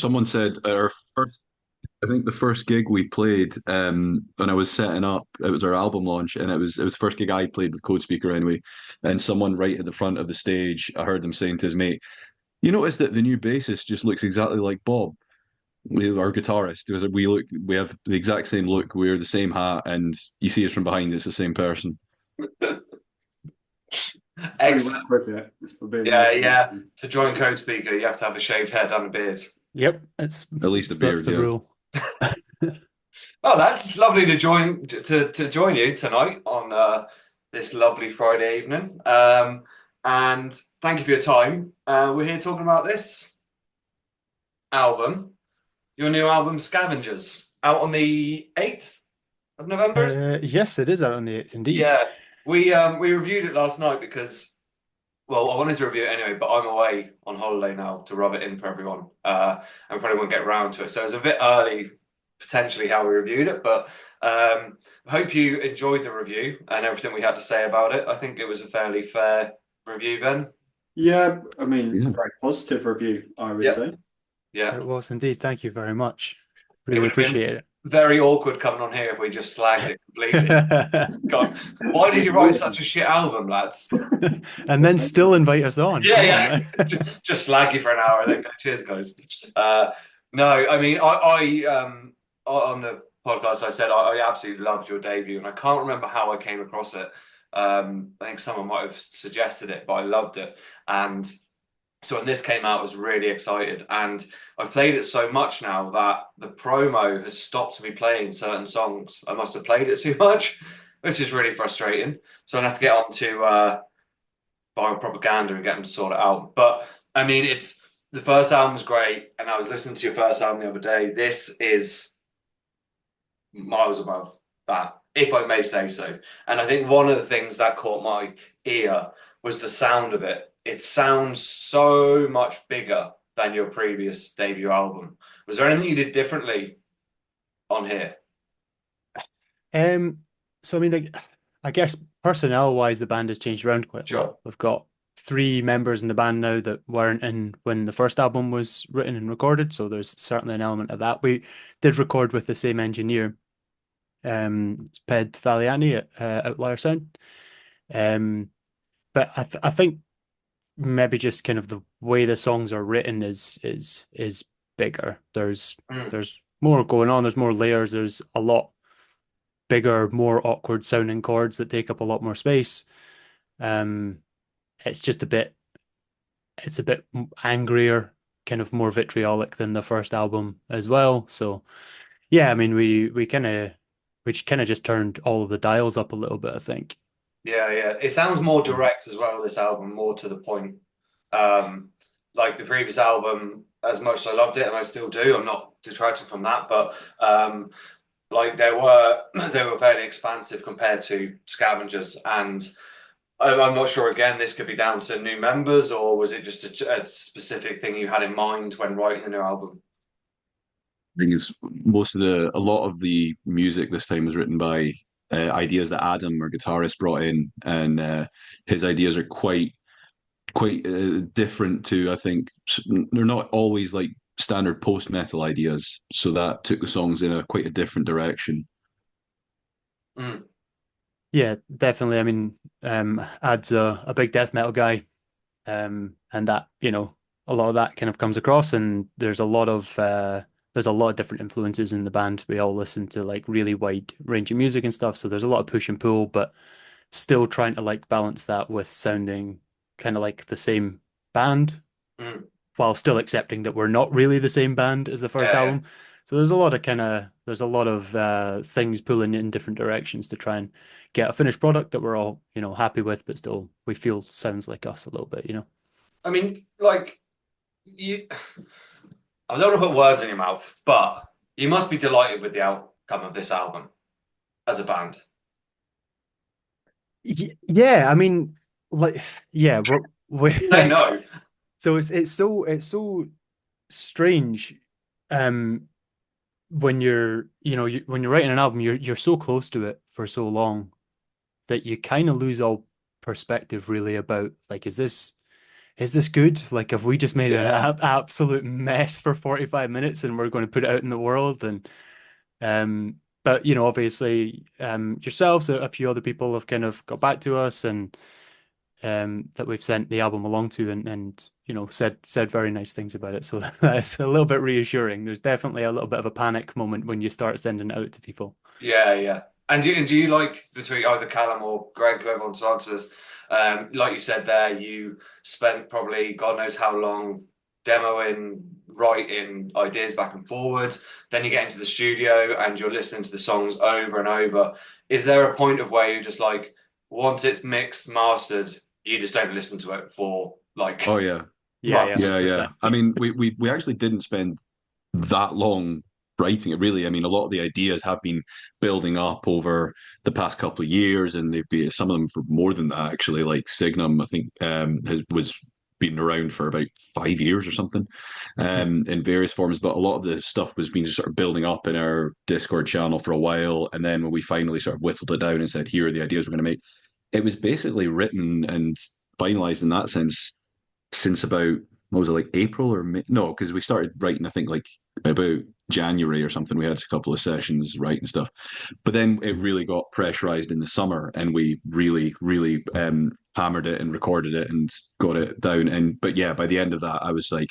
Someone said at our first, I think the first gig we played, when I was setting up, it was our album launch, and it was the first gig I played with Codespeaker anyway. And someone right at the front of the stage, I heard them saying to his mate, "You notice that the new bassist just looks exactly like Bob, our guitarist. It was we have the exact same look, we wear the same hat, and you see us from behind, it's the same person." Excellent. Prerequisite for being Yeah, a yeah. To join Codespeaker, you have to have a shaved head and a beard. Yep, At least a that's beard, the yeah. rule. Oh, that's lovely to join you tonight on this lovely Friday evening. And thank you for your time. We're here talking about this album, your new album, Scavengers, out on the 8th of November. Yes, it is out on the 8th, indeed. Yeah, we reviewed it last night because, well, I wanted to review it anyway, but I'm away on holiday now to rub it in for everyone, and probably won't get around to it. So it's a bit early, potentially, how we reviewed it, but I hope you enjoyed the review and everything we had to say about it. I think it was a fairly fair review, then. Yeah, I mean, Yeah. very positive review, I would Yep. say. Yeah, It was indeed. Thank you very much. it Really would have been appreciate it. very awkward coming on here if we just slagged it completely. God, why did you write such a shit album, lads? And then still invite us on. Yeah, Come yeah. on, Just slag you for an hour and then go, cheers, guys. No, I mean, on the podcast, I said I absolutely loved your debut, and I can't remember how I came across it. I think someone might have suggested it, but I loved it. And so when this came out, I was really excited. And I've played it so much now that the promo has stopped me playing certain songs. I must have played it too much, which is really frustrating. So I have to get on to viral propaganda and get them to sort it out. But I mean, it's the first album's great, and I was listening to your first album the other day. This is miles above that, if I may say so. And I think one of the things that caught my ear was the sound of it. It sounds so much bigger than your previous debut album. Was there anything you did differently on here? So I mean, like, I guess personnel-wise, the band has changed around quite a Sure. lot. We've got three members in the band now that weren't in when the first album was written and recorded, so there's certainly an element of that. We did record with the same engineer, it's Ped Valiani at Outlier Sound. But I think maybe just kind of the way the songs are written is bigger. There's more going on. There's more layers. There's a lot bigger, more awkward sounding chords that take up a lot more space. Um, it's just it's a bit angrier, kind of more vitriolic than the first album as well. So yeah, I mean we kind of just turned all of the dials up a little bit, I think. Yeah, yeah. It sounds more direct as well, this album, more to the point. Um, like the previous album, as much as I loved it, and I still do, I'm not detracting from that, but like they were fairly expansive compared to Scavengers, and I'm not sure. Again, this could be down to new members, or was it just a specific thing you had in mind when writing the new album? Thing is, a lot of the music this time was written by ideas that Adam, our guitarist, brought in, and his ideas are quite different to, I think, they're not always like standard post metal ideas. So that took the songs in a quite a different direction. Mm. Yeah, definitely. I mean, Ad's a big death metal guy, and that, a lot of that kind of comes across, and there's a lot of different influences in the band. We all listen to like really wide range of music and stuff, so there's a lot of push and pull, but still trying to like balance that with sounding kind of like the same band Mm. while still accepting that we're not really the same band as the first Yeah, yeah. album. So there's a lot of things pulling in different directions to try and get a finished product that we're all, happy with, but still we feel sounds like us a little bit. I mean, like you. I don't want to put words in your mouth, but you must be delighted with the outcome of this album as a band. Yeah, I mean, like, yeah, we're Say no. so it's so strange, um, when when you're writing an album, you're so close to it for so long that you kind of lose all perspective really about like, is this good? Like, have we just made an Yeah. absolute mess for 45 minutes and we're going to put it out in the world? And but you know, obviously, yourselves, a few other people have kind of got back to us and that we've sent the album along to and you know said very nice things about it. So that's a little bit reassuring. There's definitely a little bit of a panic moment when you start sending it out to people. Yeah, yeah. And do you like between either Callum or Greg, whoever wants to answer this? Like you said there, you spent probably God knows how long demoing, writing ideas back and forward. Then you get into the studio and you're listening to the songs over and over. Is there a point of where you just like once it's mixed, mastered, you just don't listen to it for Oh like yeah. Yeah, yeah, months? Yeah, yeah. 100%. I mean, we actually didn't spend that long writing it, really. I mean, a lot of the ideas have been building up over the past couple of years, and they've been some of them for more than that, actually. Like Signum, I think, was been around for about 5 years or something, in various forms. But a lot of the stuff was being sort of building up in our Discord channel for a while, and then when we finally sort of whittled it down and said, "Here are the ideas we're going to make," it was basically written and finalized in that sense since about what was it, like April or May? No, because we started writing I think like about January or something. We had a couple of sessions writing stuff, but then it really got pressurized in the summer, and we really hammered it and recorded it and got it down. And but yeah, by the end of that, I was like,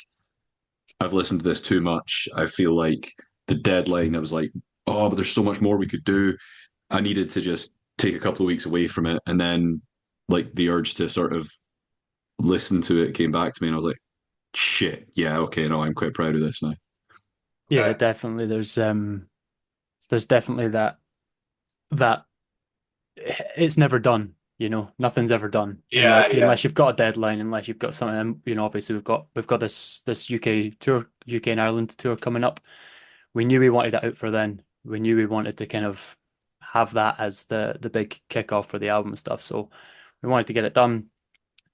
I've listened to this too much. I feel like the deadline. I was like, oh, but there's so much more we could do. I needed to just take a couple of weeks away from it, and then like the urge to sort of listen to it came back to me, and I was like, shit, yeah, okay, no, I'm quite proud of this now. Yeah, Okay. definitely. There's definitely that it's never done, you know, nothing's ever done Yeah, yeah. unless you've got a deadline, unless you've got something, you know, obviously we've got this UK tour, UK and Ireland tour coming up. We knew we wanted it out for then. We knew we wanted to kind of have that as the big kickoff for the album and stuff. So we wanted to get it done.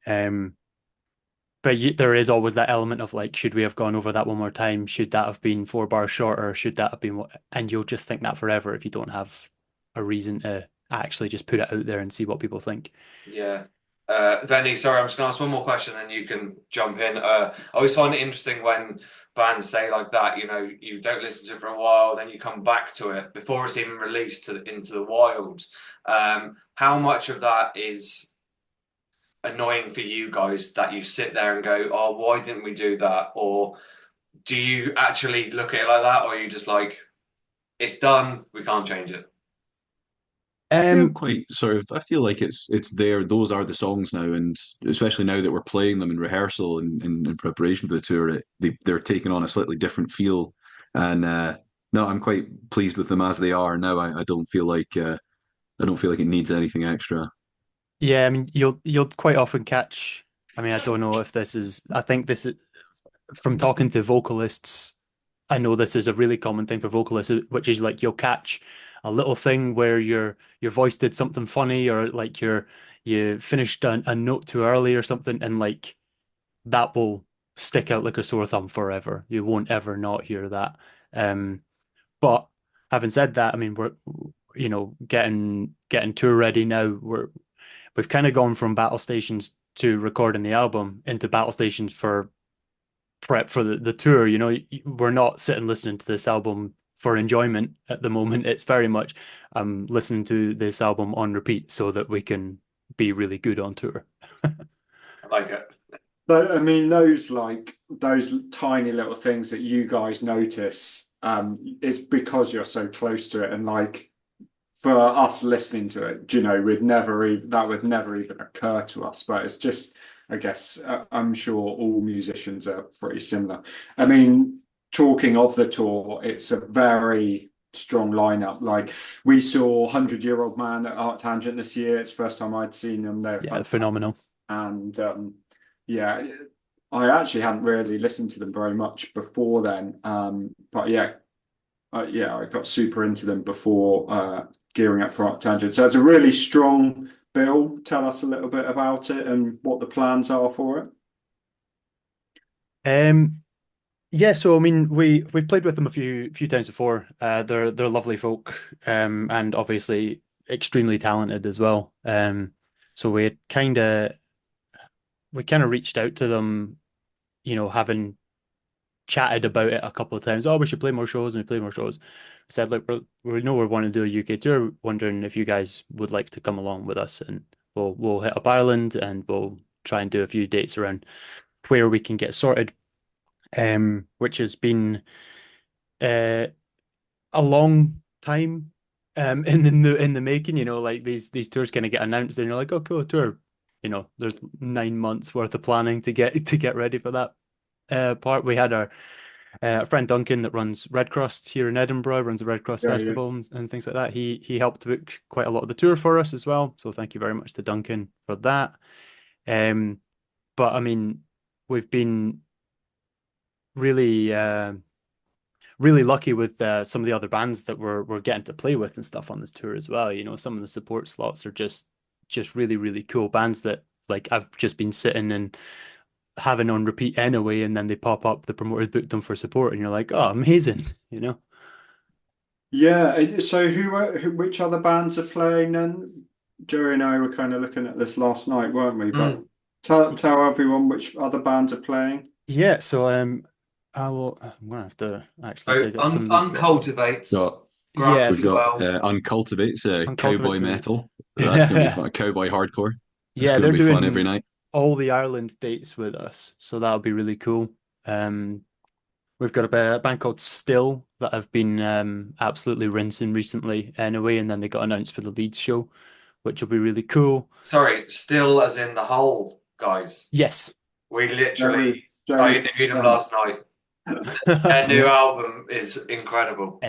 Um, but there is always that element of like, should we have gone over that one more time? Should that have been 4 bars shorter? Should that have been what? And you'll just think that forever if you don't have a reason to actually just put it out there and see what people think. Yeah. Venny, sorry, I'm just going to ask one more question and you can jump in. I always find it interesting when bands say like that, you know, you don't listen to it for a while, then you come back to it before it's even released into the wild. How much of that is annoying for you guys that you sit there and go, oh, why didn't we do that? Or do you actually look at it like that? Or are you just like, it's done, we can't change it? Yeah, I'm Um, quite sort of. I feel like it's there. Those are the songs now, and especially now that we're playing them in rehearsal and in preparation for the tour, they're taking on a slightly different feel. And no, I'm quite pleased with them as they are now. I don't feel like I don't feel like it needs anything extra. yeah, I mean, you'll quite often catch. I mean, I don't know if this is. I think this is from talking to vocalists. I know this is a really common thing for vocalists, which is like you'll catch a little thing where your voice did something funny or like you finished a note too early or something, and like that will stick out like a sore thumb forever. You won't ever not hear that. Um, but having said that, I mean we're you know getting tour ready now. We've kind of gone from battle stations to recording the album into battle stations for prep for the tour. You know, we're not sitting listening to this album for enjoyment at the moment. It's very much listening to this album on repeat so that we can be really good on tour. I like it. But I mean, those tiny little things that you guys notice, it's because you're so close to it, and like for us listening to it, you know, that would never even occur to us. But it's just, I guess, I'm sure all musicians are pretty similar. I mean, talking of the tour, it's a very strong lineup. Like we saw 100 Year Old Man at Art Tangent this year. It's the first time I'd seen them. They're Yeah, fantastic. phenomenal. And yeah, I actually hadn't really listened to them very much before then. But yeah, yeah, I got super into them before gearing up for Art Tangent. So it's a really strong bill. Tell us a little bit about it and what the plans are for it. Um, yeah, so I mean, we've played with them a few times before. They're lovely folk, and obviously extremely talented as well. So we kind of we kind of reached out to them, having chatted about it a couple of times. Oh, we should play more shows, and we play more shows. We said, look, we know we want to do a UK tour, wondering if you guys would like to come along with us, and we'll hit up Ireland, and we'll try and do a few dates around where we can get sorted. Which has been a long time in the making. Like these tours kind of get announced, and you're like, oh, cool, tour. There's 9 months worth of planning to get ready for that part. We had our friend Duncan that runs Red Cross here in Edinburgh, runs the Red Cross Yeah, Festival and things like that. He helped book quite a lot of the tour for us as well. So thank you very much to Duncan for that. But I mean, we've been really really lucky with some of the other bands that we're getting to play with and stuff on this tour as well. Some of the support slots are just really, really cool bands that like I've just been sitting and having on repeat anyway, and then they pop up, the promoters booked them for support, and you're like, oh, amazing, Yeah. So which other bands are playing then? Joey and I were kind of looking at this last night, weren't we? But tell everyone which other bands are playing. Yeah, so I'm gonna have to actually So dig up some of these lists. Uncultivates, Got Grant we've as Yes. got well. Uncultivates, cowboy Uncultivates metal. That's gonna be fun. Cowboy hardcore. It's Yeah, gonna they're be fun every doing night. all the Ireland dates with us, so that'll be really cool. We've got a band called Still that I've been absolutely rinsing recently anyway, and then they got announced for the Leeds show, which will be really cool. Sorry, still as in the whole, guys. Yes. We literally, I Joey's interviewed them friend. last night. Their new album is incredible.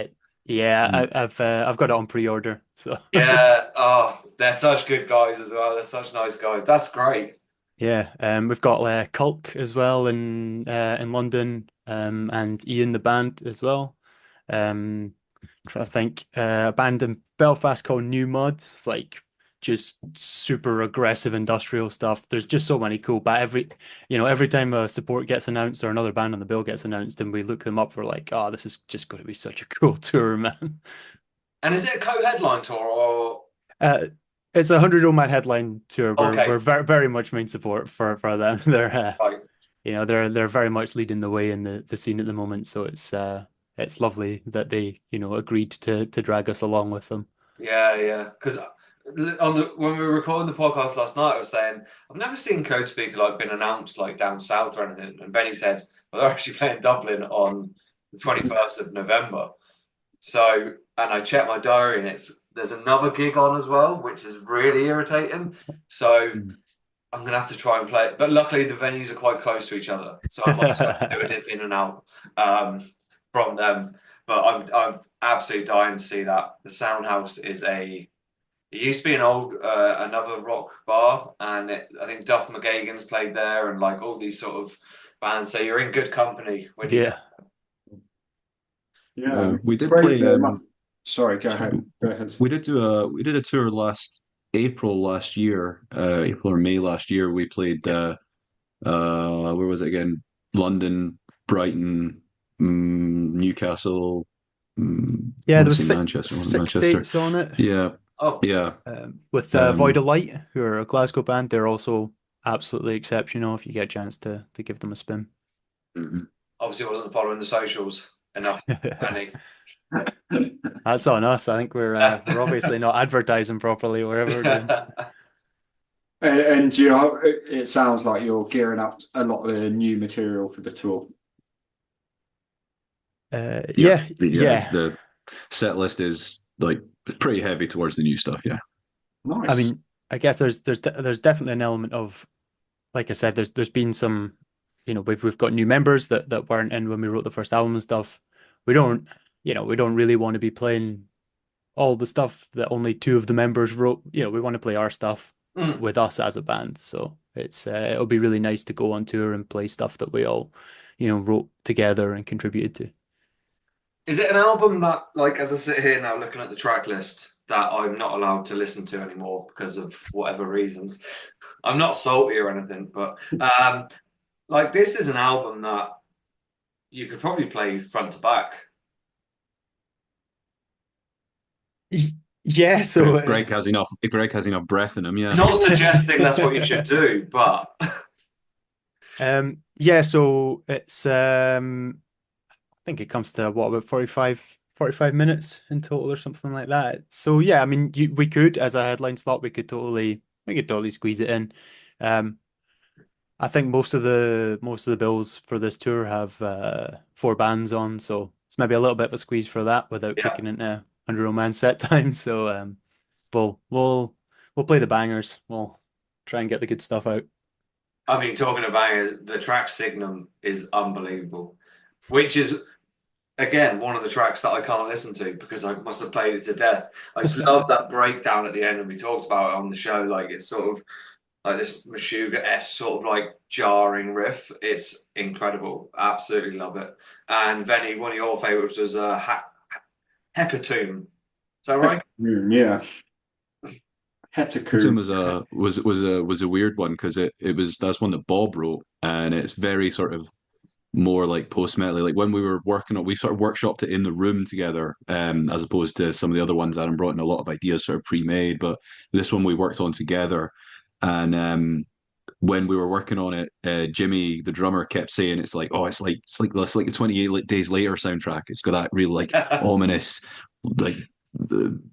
Yeah, I've got it on pre-order. So Yeah, oh, they're such good guys as well. They're such nice guys. That's great. yeah, we've got Culk as well in London, and Ian the band as well. Trying to think, a band in Belfast called New Mud. It's like just super aggressive industrial stuff. There's just so many cool. But every time a support gets announced or another band on the bill gets announced, and we look them up, we're like, oh, this is just going to be such a cool tour, man. And is it a co-headline tour or Uh, it's a 100 man headline tour. We're okay? very very much main support for them. They're Right. they're very much leading the way in the scene at the moment. So it's lovely that they agreed to drag us along with them. Yeah, yeah. Because when we were recording the podcast last night, I was saying I've never seen Codespeaker like been announced like down south or anything. And Venny said, well, they're actually playing Dublin on the 21st of November. So, and I checked my diary, and there's another gig on as well, which is really irritating. So I'm gonna have to try and play it. But luckily, the venues are quite close to each other, so I might just have to do a dip in and out from them. But I'm absolutely dying to see that. The Soundhouse is it used to be an old another rock bar, and I think Duff McGagan's played there, and like all these sort of bands. So you're in good company when you. Yeah. Yeah, we it's did great play. to- Sorry, go ahead. Go ahead. We did a tour last April last year, April or May last year. We played where was it again? London, Brighton, Newcastle. I Yeah, want there to was say six, Manchester. I want six Manchester. dates on it. Yeah, Oh, yeah. With Void of Light, who are a Glasgow band. They're also absolutely exceptional if you get a chance to give them a spin. Mhm. obviously, I wasn't following the socials enough, Penny. That's on us. I think we're obviously not advertising properly wherever we're doing. And it sounds like you're gearing up a lot of new material for the tour. Yeah. The set list is like it's pretty heavy towards the new stuff. Yeah. Nice. I mean, I guess there's definitely an element of, like I said, there's been some, we've got new members that weren't in when we wrote the first album and stuff. We don't really want to be playing all the stuff that only two of the members wrote. We want to play our stuff with us as a band. So it'll be really nice to go on tour and play stuff that we all, wrote together and contributed to. Is it an album that, like, as I sit here now looking at the track list, that I'm not allowed to listen to anymore because of whatever reasons? I'm not salty or anything, but like this is an album that you could probably play front to back. Yeah, so If Greg has enough breath in him, yeah. Not suggesting that's what you should do, but Yeah, so it's I think it comes to what, about 45 minutes in total or something like that. So yeah, I mean we could, as a headline slot, we could totally squeeze it in. Um I think most of the bills for this tour have four bands on, so it's maybe a little bit of a squeeze for that without Yeah. kicking into 100 man set time. So we'll play the bangers. We'll try and get the good stuff out. I mean, talking of bangers, the track Signum is unbelievable, which is again one of the tracks that I can't listen to because I must have played it to death. I just love that breakdown at the end, and we talked about it on the show. Like it's sort of like this Meshuggah-esque sort of like jarring riff. It's incredible. Absolutely love it. And Venny, one of your favorites was Hecatomb. Is that right? Yeah. Zoom Hetaku. was a weird one because it was that's one that Bob wrote, and it's very sort of more like post metal. Like when we were working on, we sort of workshopped it in the room together, as opposed to some of the other ones. Adam brought in a lot of ideas sort of pre-made, but this one we worked on together. And when we were working on it, Jimmy, the drummer, kept saying it's like, oh, it's like the 28 Days Later soundtrack. It's got that real like ominous, like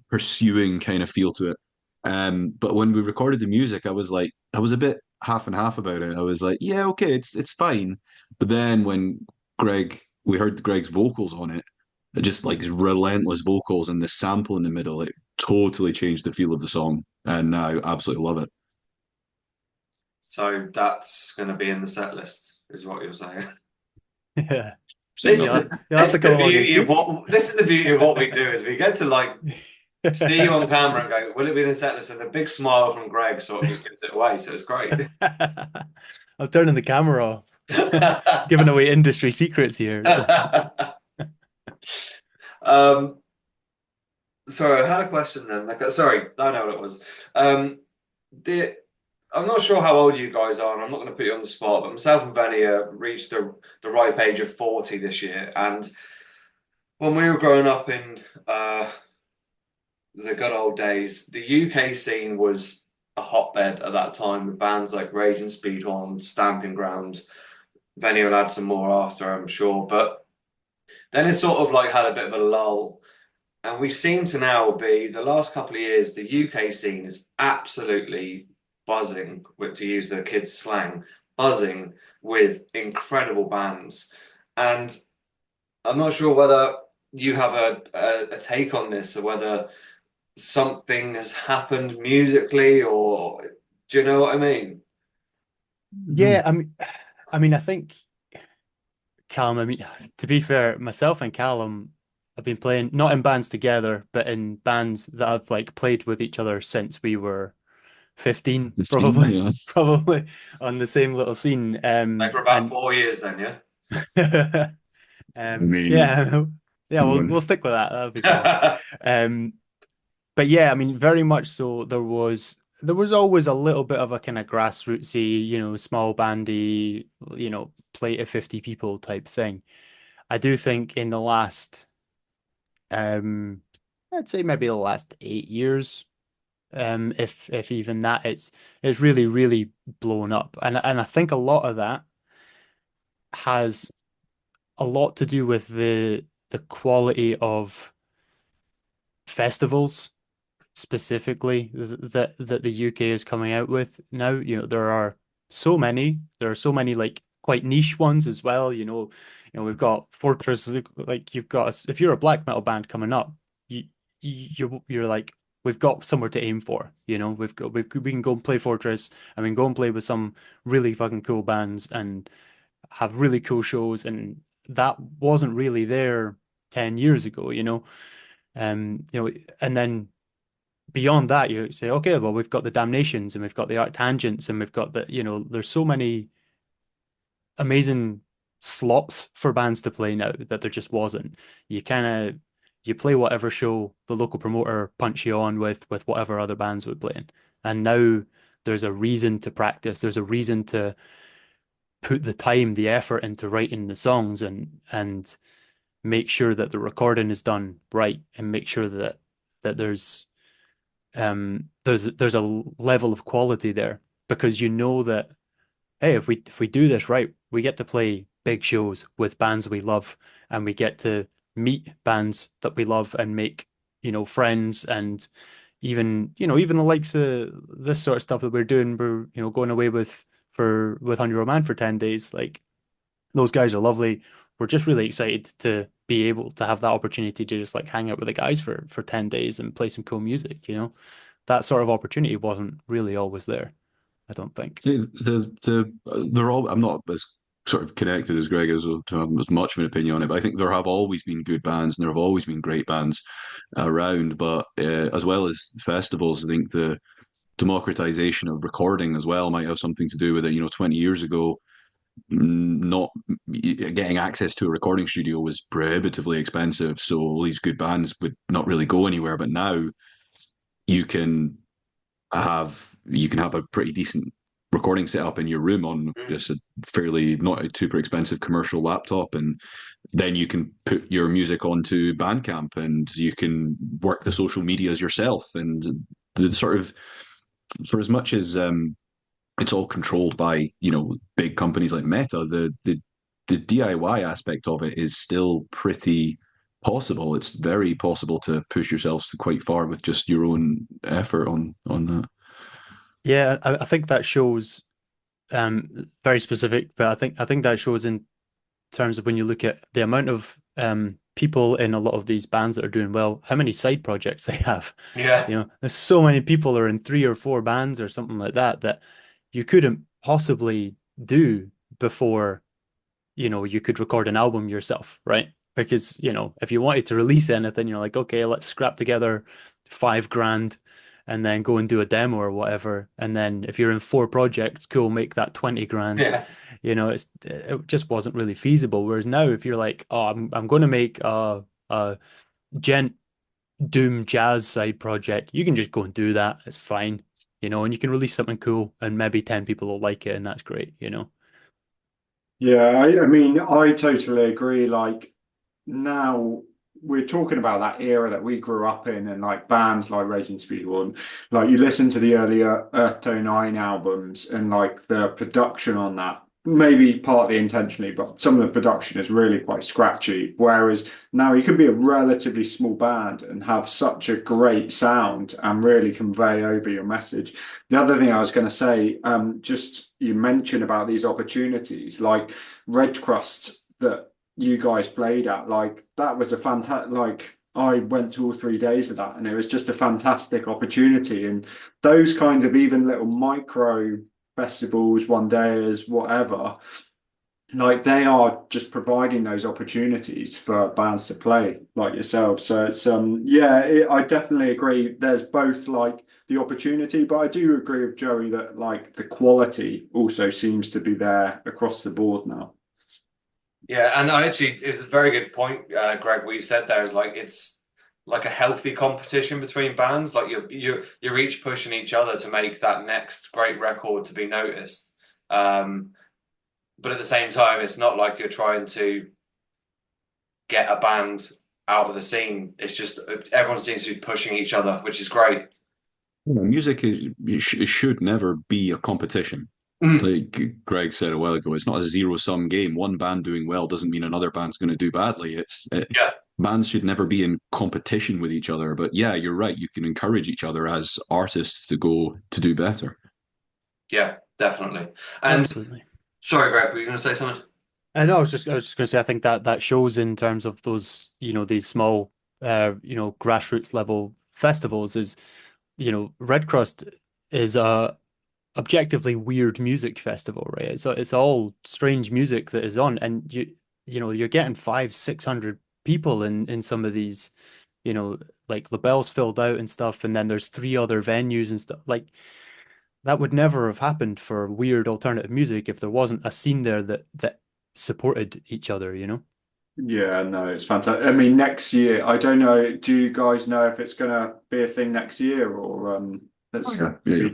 pursuing kind of feel to it. But when we recorded the music, I was a bit half and half about it. I was like, yeah, okay, it's fine. But then when we heard Greg's vocals on it, just like his relentless vocals and the sample in the middle, it totally changed the feel of the song, and I absolutely love it. So that's going to be in the set list, is what you're saying. Yeah. This Saying is nothing. the, You'll this have to is the come along and beauty of see. what we do is we get to like see you on camera and go, will it be in the set list? And the big smile from Greg sort of just gives it away. So it's great. I'm turning the camera off. Giving away industry secrets here. um, sorry, I had a question then. Like, sorry, I know what it was. The I'm not sure how old you guys are, and I'm not going to put you on the spot, but myself and Venny reached the ripe age of 40 this year. And when we were growing up in the good old days, the UK scene was a hotbed at that time with bands like Rage and Speedhorn, Stamping Ground. Venny will add some more after, I'm sure. But then it sort of like had a bit of a lull. And we seem to now be, the last couple of years, the UK scene is absolutely buzzing, to use the kids' slang, buzzing with incredible bands. And I'm not sure whether you have a take on this or whether something has happened musically or do you know what I mean? Yeah, I mean, I think Callum, I mean, to be fair, myself and Callum have been playing not in bands together, but in bands that have like played with each other since we were 15, 15, probably, yeah. probably on the same little scene. Like for about And 4 years then, yeah? I mean, yeah, yeah, come we'll on. stick with that. That'll be fine. Um, but yeah, I mean, very much so. There was always a little bit of a kind of grassrootsy, small bandy, play to 50 people type thing. I do think in the last, um, I'd say maybe the last 8 years, if even that, it's really, really blown up, and I think a lot of that has a lot to do with the quality of festivals specifically that the UK is coming out with now. There are so many like quite niche ones as well. We've got Fortress, like you've got if you're a black metal band coming up, you're like we've got somewhere to aim for. We can go and play Fortress, and we can go and play with some really fucking cool bands and have really cool shows, and that wasn't really there 10 years ago. And then beyond that, you say, okay, well, we've got the Damnations and we've got the Arctangents and we've got there's so many amazing slots for bands to play now that there just wasn't. You play whatever show the local promoter punch you on with whatever other bands would play in. And now there's a reason to practice. There's a reason to put the time, the effort into writing the songs and make sure that the recording is done right and make sure that there's a level of quality there because you know that hey, if we do this right, we get to play big shows with bands we love, and we get to meet bands that we love and make, friends, and even the likes of this sort of stuff that we're doing, we're, going away with On Your Man for 10 days. Like, those guys are lovely. We're just really excited to be able to have that opportunity to just like hang out with the guys for 10 days and play some cool music. That sort of opportunity wasn't really always there, I don't think. See, they're all. I'm not as sort of connected as Greg is to have as much of an opinion on it, but I think there have always been good bands and there have always been great bands around. But as well as festivals, I think the democratization of recording as well might have something to do with it. 20 years ago, not getting access to a recording studio was prohibitively expensive, so all these good bands would not really go anywhere. But now you can you can have a pretty decent recording setup in your room on just a fairly not a super expensive commercial laptop, and then you can put your music onto Bandcamp and you can work the social medias yourself. And the sort of, for as much as it's all controlled by big companies like Meta, the DIY aspect of it is still pretty possible. It's very possible to push yourselves quite far with just your own effort on that. Yeah, I think that shows very specific, but I think that shows in terms of when you look at the amount of people in a lot of these bands that are doing well, how many side projects they have. Yeah. There's so many people that are in 3 or 4 bands or something like that you couldn't possibly do before, you could record an album yourself, right? Because, if you wanted to release anything, you're like, okay, let's scrap together 5 grand and then go and do a demo or whatever. And then if you're in 4 projects, cool, make that 20 grand. Yeah. It just wasn't really feasible. Whereas now, if you're like, oh, I'm going to make a gent doom jazz side project, you can just go and do that. It's fine, and you can release something cool, and maybe 10 people will like it, and that's great. Yeah, I mean, I totally agree. Like now we're talking about that era that we grew up in, and like bands like Raging Speedball, and like you listen to the earlier Earth Tone 9 albums, and like the production on that, maybe partly intentionally, but some of the production is really quite scratchy. Whereas now you can be a relatively small band and have such a great sound and really convey over your message. The other thing I was going to say, just you mentioned about these opportunities, like Red Crust that you guys played at, like that was a fantastic, like I went to all 3 days of that and it was just a fantastic opportunity. And those kind of even little micro festivals, one dayers, whatever, like they are just providing those opportunities for bands to play like yourself. So it's yeah, I definitely agree. There's both like the opportunity, but I do agree with Joey that like the quality also seems to be there across the board now. Yeah, and it's a very good point, Greg. What you said there is like it's like a healthy competition between bands. Like you're each pushing each other to make that next great record to be noticed. But at the same time, it's not like you're trying to get a band out of the scene. It's just everyone seems to be pushing each other, which is great. Music it should never be a competition. Like Greg said a while ago, it's not a zero-sum game. One band doing well doesn't mean another band's going to do badly. Yeah. Bands should never be in competition with each other. But yeah, you're right. You can encourage each other as artists to go to do better. Yeah, definitely. And Absolutely. sorry, Greg, were you going to say something? I know. I was just going to say, I think that shows in terms of those, these small, grassroots level festivals is, Red Crust is a objectively weird music festival, right? It's all strange music that is on, and you're getting 500-600 people in some of these, like the Bell's filled out and stuff, and then there's 3 other venues and stuff. Like that would never have happened for weird alternative music if there wasn't a scene there that supported each other. Yeah, no, it's fantastic. I mean, next year, I don't know. Do you guys know if it's gonna be a thing next year or let's Yeah.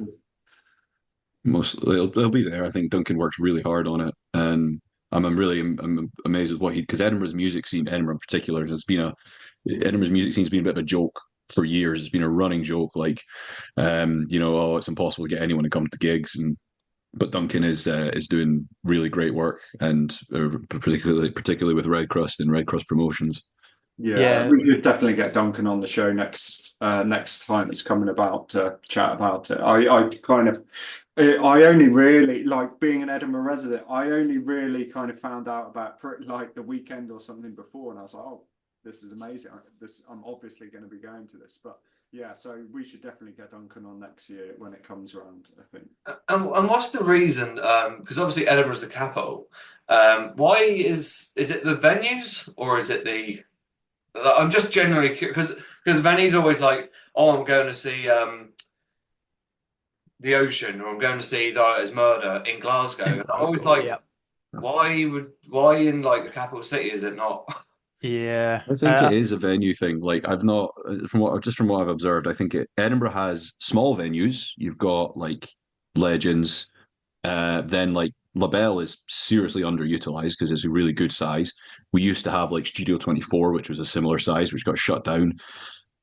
Most they'll be there. I think Duncan works really hard on it, and I'm amazed with what he because Edinburgh's music scene, Edinburgh in particular, has been a Edinburgh's music scene's been a bit of a joke for years. It's been a running joke, like, oh, it's impossible to get anyone to come to gigs, and but Duncan is doing really great work, and particularly with Red Crust and Red Crust Promotions. Yeah, Yeah, we should definitely get Duncan on the show next time it's coming about to chat about it. I only really like being an Edinburgh resident. I only really kind of found out about like the weekend or something before, and I was like, oh, this is amazing. I'm obviously going to be going to this, but yeah, so we should definitely get Duncan on next year when it comes around, I think. And what's the reason? Because obviously Edinburgh's the capital. Why is it the venues or is it the? I'm just generally because Venny's always like, oh, I'm going to see the Ocean, or I'm going to see the Is Murder in Glasgow. in And I'm always Glasgow. like, Yeah, why in like the capital city is it not? yeah. I think it is a venue thing. Like I've not from what I've observed, I think Edinburgh has small venues. You've got like Legends, then like Labelle is seriously underutilized because it's a really good size. We used to have like Studio 24, which was a similar size, which got shut down.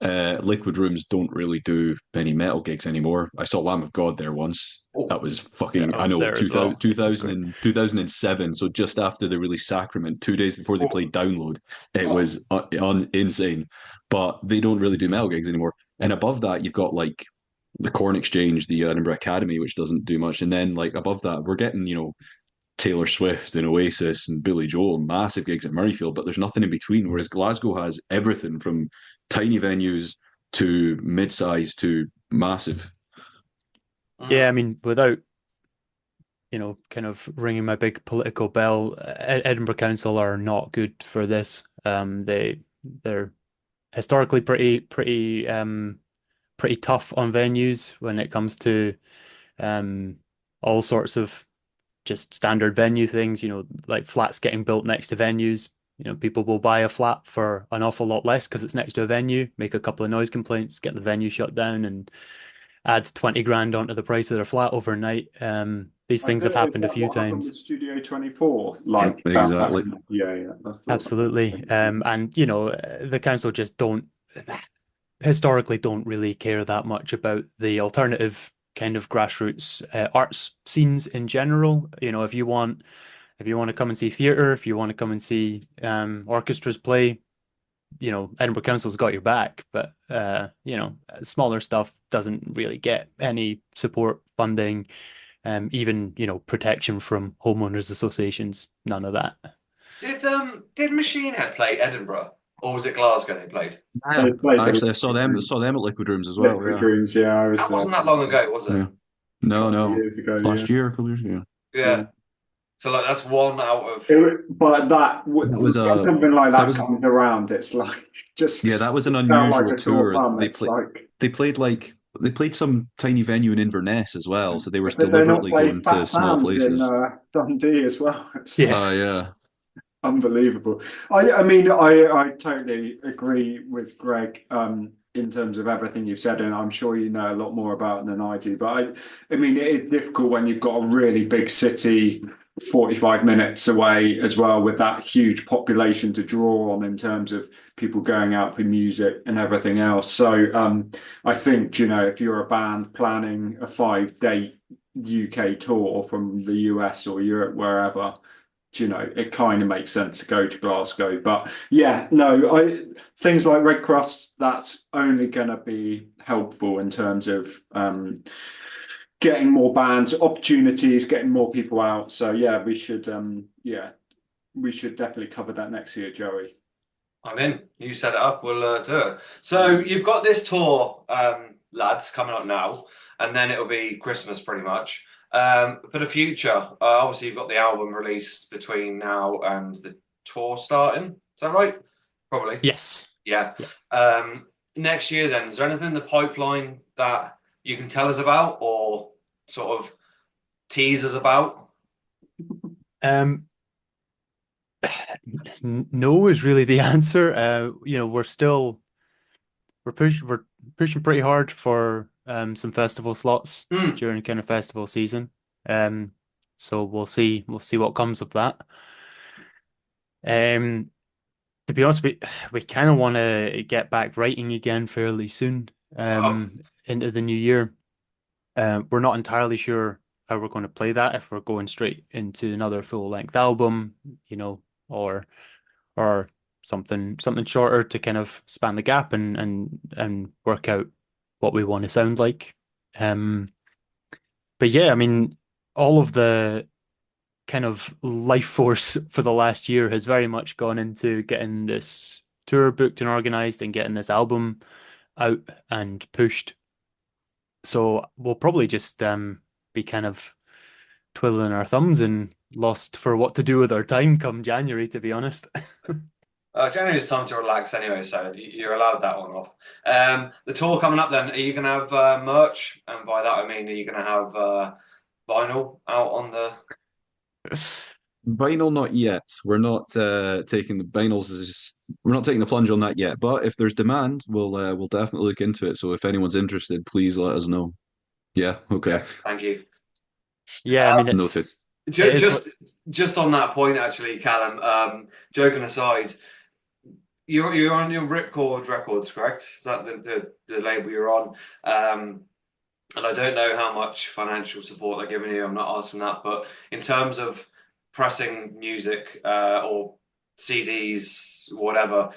Liquid Rooms don't really do many metal gigs anymore. I saw Lamb of God there once. Oh, That was Yeah, fucking, I I was know, there as well. It was great. 2007. So just after they released Sacrament, 2 days before they played Download, it oh, was insane. But they don't really do metal gigs anymore. And above that, you've got like the Corn Exchange, the Edinburgh Academy, which doesn't do much. And then like above that, we're getting, Taylor Swift and Oasis and Billy Joel, massive gigs at Murrayfield, but there's nothing in between. Whereas Glasgow has everything from tiny venues to mid-size to massive. Yeah, I mean, without kind of ringing my big political bell, Edinburgh Council are not good for this. They're historically pretty tough on venues when it comes to um all sorts of just standard venue things, like flats getting built next to venues. People will buy a flat for an awful lot less because it's next to a venue, make a couple of noise complaints, get the venue shut down, and add 20 grand onto the price of their flat overnight. These things have Is happened a that few what happened times. with Studio 24? Like, Exactly. yeah, I thought Absolutely. And the council just don't historically don't really care that much about the alternative kind of grassroots arts scenes in general. If you want to come and see theatre, if you want to come and see orchestras play, Edinburgh Council's got your back, but smaller stuff doesn't really get any support, funding, even protection from homeowners associations. None of that. did Machine Head play Edinburgh, or was it Glasgow they played? Yeah, they played the actually, I saw them at Liquid Rooms as well. Liquid Yeah, Dreams. Yeah, I was That there wasn't that long ago, was it? yeah. No, couple of no, years ago. Yeah. last year, a couple years ago. Yeah. So like that's one out of. But That was when a something like that that was comes around, it's like just Yeah, that was an sound like unusual a sore tour. thumb. It's like They played some tiny venue in Inverness as well, so they were did they not deliberately play going to Fat small Sam's in places. Dundee as well? It's like Yeah. Yeah. unbelievable. I mean, I totally agree with Greg in terms of everything you've said, and I'm sure you know a lot more about it than I do. But I mean, it's difficult when you've got a really big city 45 minutes away as well, with that huge population to draw on in terms of people going out for music and everything else. So I think, if you're a band planning a 5-day UK tour from the US or Europe, wherever, it kind of makes sense to go to Glasgow. But yeah, no, things like Red Cross, that's only going to be helpful in terms of getting more bands, opportunities, getting more people out. So yeah, we should definitely cover that next year, Joey. I'm in. You set it up. We'll do it. So you've got this tour, lads, coming up now, and then it'll be Christmas pretty much. For the future, obviously you've got the album release between now and the tour starting. Is that right? Probably. Yes. Yeah. Yeah. Next year, then, is there anything in the pipeline that you can tell us about or sort of tease us about? No is really the answer. We're pushing pretty hard for some festival slots during kind of festival season. So we'll see what comes of that. To be honest, we kind of want to get back writing again fairly soon. Into the new year. We're not entirely sure we're going to play that, if we're going straight into another full-length album, or something shorter to kind of span the gap and work out what we want to sound like. But yeah, I mean, all of the kind of life force for the last year has very much gone into getting this tour booked and organized and getting this album out and pushed. So we'll probably just be kind of twiddling our thumbs and lost for what to do with our time come January, to be honest. January is time to relax anyway, so you're allowed that one off. The tour coming up then, are you going to have merch? And by that I mean, are you going to have vinyl out on the... Vinyl, not yet. We're not taking the vinyls. We're not taking the plunge on that yet. But if there's demand, we'll definitely look into it. So if anyone's interested, please let us know. Yeah. Okay. Yeah, thank you. Yeah, I mean, Noted. Just on that point, actually, Callum. Joking aside, you're on your Ripcords Records, correct? Is that the label you're on? And I don't know how much financial support they're giving you. I'm not asking that, but in terms of pressing music or CDs, whatever,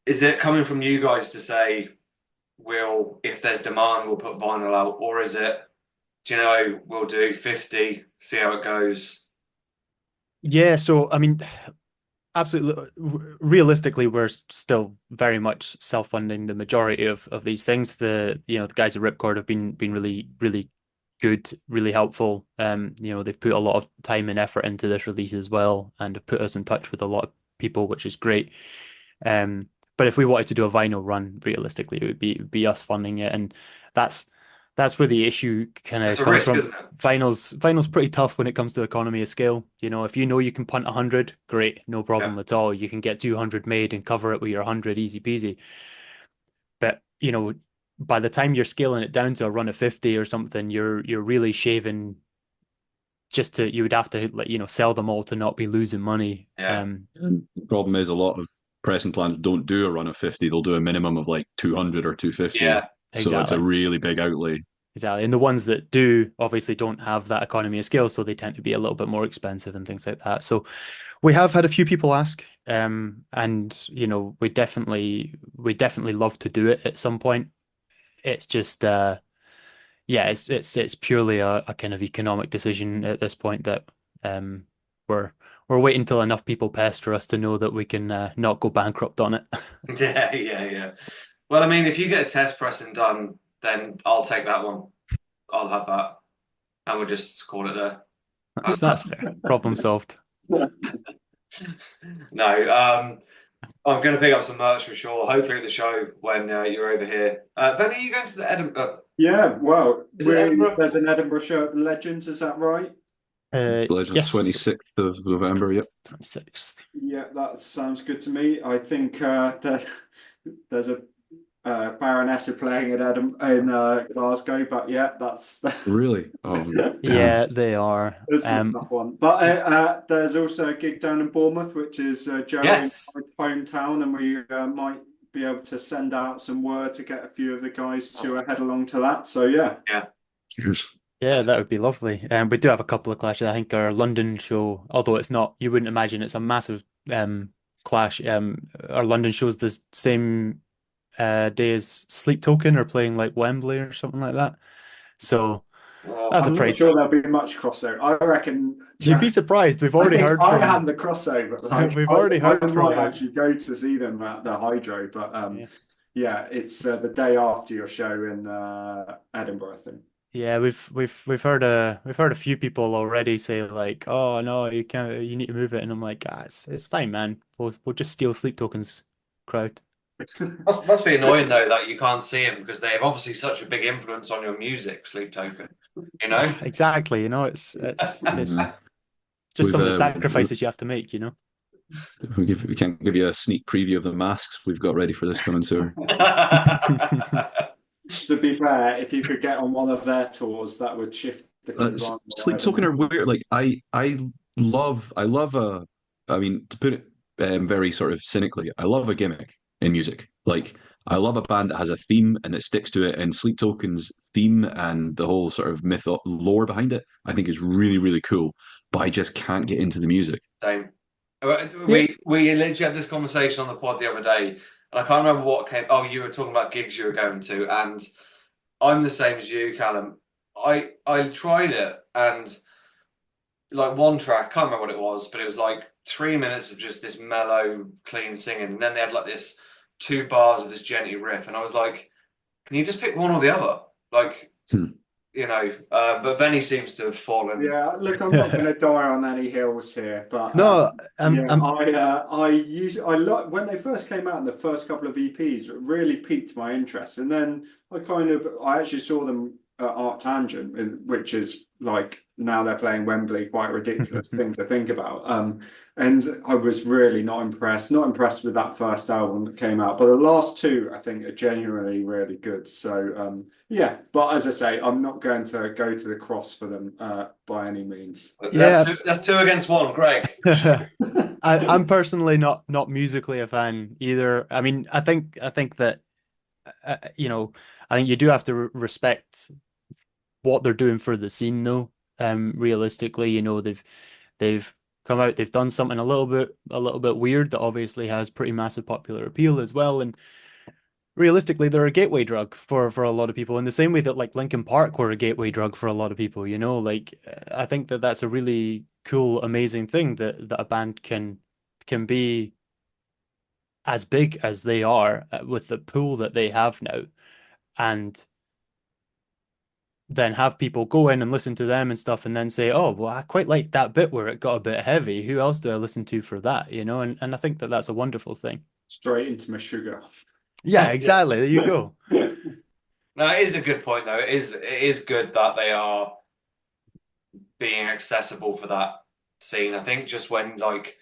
is it coming from you guys to say, if there's demand, we'll put vinyl out, or is it, we'll do 50, see how it goes? Yeah, so I mean, absolutely, realistically, we're still very much self-funding the majority of these things. The guys at Ripcord have been really, really good, really helpful. They've put a lot of time and effort into this release as well, and have put us in touch with a lot of people, which is great. But if we wanted to do a vinyl run, realistically, it would be us funding it, and that's where the issue kind of comes from. Isn't it? Vinyl's pretty tough when it comes to economy of scale. If you can punt 100, great, no problem at all. You can get 200 made and cover it with your 100, easy peasy. But by the time you're scaling it down to a run of 50 or something, you're really shaving. You would have to sell them all to not be losing money. Yeah. And the problem is a lot of pressing plans don't do a run of 50. They'll do a minimum of like 200 or 250. Yeah. So it's a really big outlay. Exactly. And the ones that do obviously don't have that economy of scale, so they tend to be a little bit more expensive and things like that. So we have had a few people ask, and we definitely love to do it at some point. It's just it's purely a kind of economic decision at this point that we're waiting until enough people pester us to know that we can not go bankrupt on it. Yeah. Well, I mean, if you get a test pressing done, then I'll take that one. I'll have that, and we'll just call it there. That's fair. Problem solved. No, I'm going to pick up some merch for sure. Hopefully at the show when you're over here. Venny, are you going to the Edinburgh? Yeah, well, Edinburgh? there's an Edinburgh show at Legends, is that right? Legends, 26th of November, yep. 26th. Yeah, that sounds good to me. I think there's a Baroness playing in Glasgow, but yeah, that's Really? Oh, yeah, they are. It's a tough one. But there's also a gig down in Bournemouth, which is Joe's hometown, and we might be able to send out some word to get a few of the guys to head along to that. So yeah. Cheers. Yeah, that would be lovely. We do have a couple of clashes. I think our London show, although it's not, you wouldn't imagine it's a massive clash. Our London show's the same day as Sleep Token are playing like Wembley or something like that. So that's I'm a pretty. not sure there'll be much crossover. I reckon You'd be surprised. We've already heard I from. had the crossover. Like, We've already heard I from. might actually go to see them at the Hydro, but yeah, it's the day after your show in Edinburgh, I think. Yeah, we've heard a few people already say like, oh no, you can't, you need to move it, and I'm like, it's fine, man. We'll just steal Sleep Token's crowd. Must be annoying though that you can't see them because they have obviously such a big influence on your music, Sleep Token. Exactly. It's just some of the sacrifices you have to make. We can't give you a sneak preview of the masks we've got ready for this coming soon. To be fair, if you could get on one of their tours, that would shift the Sleep Token are weird. Like I love I mean, to put it very sort of cynically, I love a gimmick in music. Like I love a band that has a theme and that sticks to it. And Sleep Token's theme and the whole sort of myth lore behind it, I think is really, really cool. But I just can't get into the music. Same. Yeah. We literally had this conversation on the pod the other day, and I can't remember what came. Oh, you were talking about gigs you were going to, and I'm the same as you, Callum. I tried it, and like one track, can't remember what it was, but it was like 3 minutes of just this mellow, clean singing, and then they had like this 2 bars of this genty riff, and I was like, can you just pick one or the other? Like, but Venny seems to have fallen. Yeah, look, I'm not going to die on any hills here, but No, I like when they first came out in the first couple of EPs, it really piqued my interest, and then I actually saw them at Art Tangent, which is like now they're playing Wembley, quite a ridiculous thing to think about. And I was really not impressed with that first album that came out. But the last two, I think, are genuinely really good. So yeah, but as I say, I'm not going to go to the cross for them by any means. Yeah. That's two against one, Greg. I'm personally not musically a fan either. I mean, I think that I think you do have to respect what they're doing for the scene, though. Realistically, they've come out, they've done something a little bit weird that obviously has pretty massive popular appeal as well. And realistically, they're a gateway drug for a lot of people in the same way that like Linkin Park were a gateway drug for a lot of people. Like I think that that's a really cool, amazing thing that a band can be as big as they are with the pool that they have now, and then have people go in and listen to them and stuff and then say, oh, well, I quite like that bit where it got a bit heavy. Who else do I listen to for that? And I think that that's a wonderful thing. Straight into my sugar. Yeah, exactly. There you go. No, it is a good point though. It is good that they are being accessible for that scene. I think just when like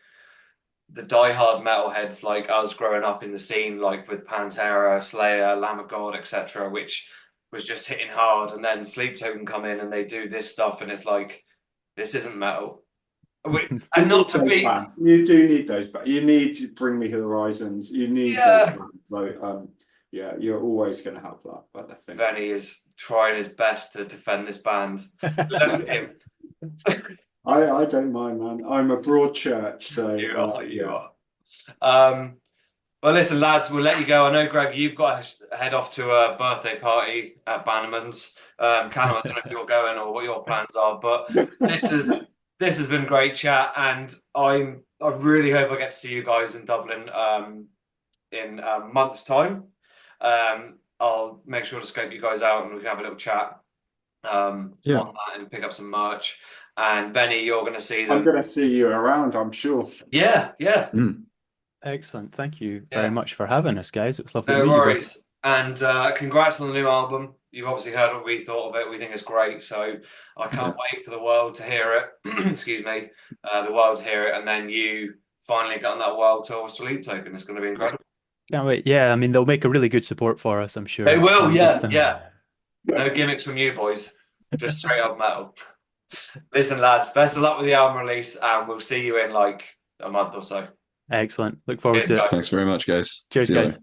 the diehard metalheads like us growing up in the scene, like with Pantera, Slayer, Lamb of God, etc., which was just hitting hard, and then Sleep Token come in and they do this stuff, and it's like, this isn't metal. And not to be, you do need those, but you need to Bring Me Horizons. You need those bands. So yeah, you're always going to have that. But I think Venny is trying his best to defend this band. Look at him. I don't mind, man. I'm a broad church, so you are. Well, listen, lads, we'll let you go. I know, Greg, you've got to head off to a birthday party at Bannerman's. Callum, I don't know if you're going or what your plans are, but this has been a great chat, and I really hope I get to see you guys in Dublin in a month's time. I'll make sure to scope you guys out, and we can have a little chat on that and pick up some merch. And Venny, you're going to see them. I'm going to see you around, I'm sure. Yeah. Excellent. Thank you very much for having us, guys. It's lovely to meet you. No you worries. And congrats on the new album. You've obviously heard what we thought of it. We think it's great. So I can't wait for the world to hear it. Excuse me. The world to hear it. And then you finally get on that world tour with Sleep Token. It's going to be incredible. Can't wait. Yeah, I mean, they'll make a really good support for us, I'm sure. They will, yeah. No gimmicks from you boys. Just straight up metal. Listen, lads, best of luck with the album release, and we'll see you in like a month or so. Excellent. Look forward to it. Thanks very much, guys. Cheers, guys.